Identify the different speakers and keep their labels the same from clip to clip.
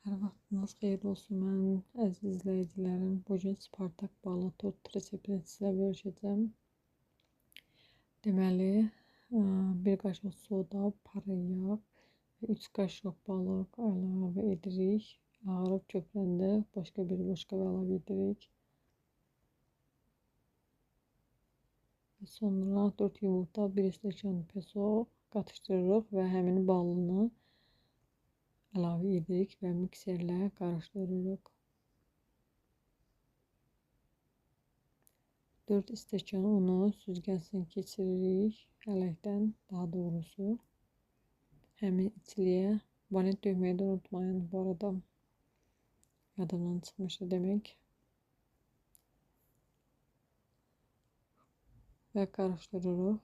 Speaker 1: Hər vaxtınız xeyirli olsun mənim əziz izləyicilərim. Bugün Spartak balı tort reseptini sizə bölüşəcəm. Deməli, 1 qaşıq soda, para yağ və 3 qaşıq balıq əlavə edirik. Ağırıb köpürəndə başqa bir boşqaba əlavə edirik. Sonra 4 yumurta, 1 stəkan peso qatışdırırıq və həmin balını əlavə edirik və mikserlə qarışdırırıq. 4 stəkan unu süzgəcdən keçiririk, ələkdən daha doğrusu. Həmin içliyə vanil döyməyi də unutmayın bu arada. Yadımdan çıxmışdı demək. Və qarışdırırıq.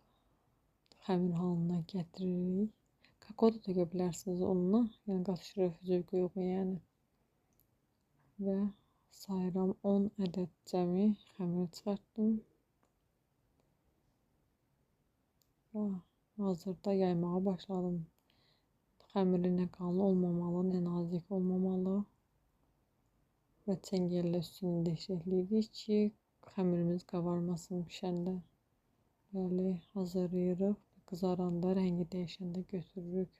Speaker 1: Xəmir halına gətiririk. Kakao da dökə bilərsiniz onunla. Yəni qatışdırıq zövqü yox yəni. Və sayıram 10 ədəd cəmi xəmir çıxartdım. Və hazırda yaymağa başladım. Xəmiri nə qalın olmamalı, nə nazik olmamalı. Və çəngəllə üstünü deşikləyirik ki, xəmirimiz qabarmasın pişəndə. Bəli, hazırlayırıq. Qızaranda, rəngi dəyişəndə götürürük.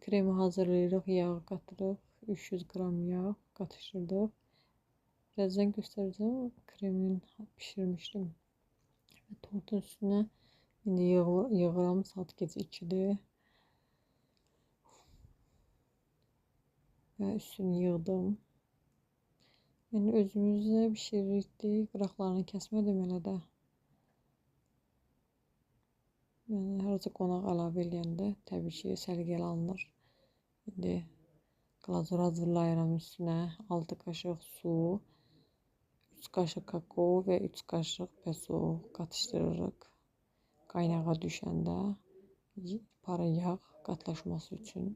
Speaker 1: Kremi hazırlayırıq, yağı qatırıq. 300 qram yağ qatışdırdıq. Birazdan göstərəcəm. Kremin pişirmişdim. Və tortun üstünə indi yığıram. Saat gecə 2-dir. Və üstünü yığdım. Yəni özümüzə pişirirdik. Qıraqlarını kəsmədim elə də. Yəni harca qonaq əlavə eləyəndə təbii ki, səliqəli alınır. İndi glazur hazırlayıram üstünə. 6 qaşıq su, 3 qaşıq kakao və 3 qaşıq peso qatışdırırıq. Qaynağa düşəndə para yağ qatlaşması üçün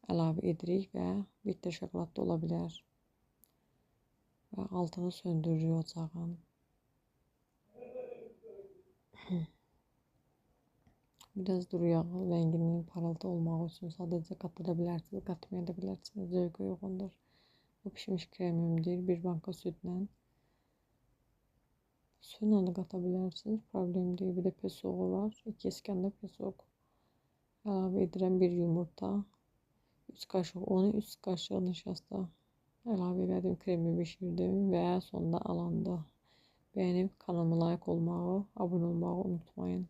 Speaker 1: əlavə edirik və bitter şokolad da ola bilər. Və altını söndürürük ocağın. Biraz duru yağı rənginin parıltı olmağı üçün sadəcə qatıra bilərsiniz, qatmaya da bilərsiniz. Zövqü uyğundur. Bu pişmiş kremimdir, bir banka südlə. Suyla da qata bilərsiniz, problem deyil. Bir də pesoğu var, 2 skanda pesoğu. Əlavə edirəm 1 yumurta, 3 qaşıq unu, 3 qaşıq nişasta əlavə elədim, kremi bişirdim və sonunda alandı. Bəyənib kanalıma like olmağı, abunə olmağı unutmayın.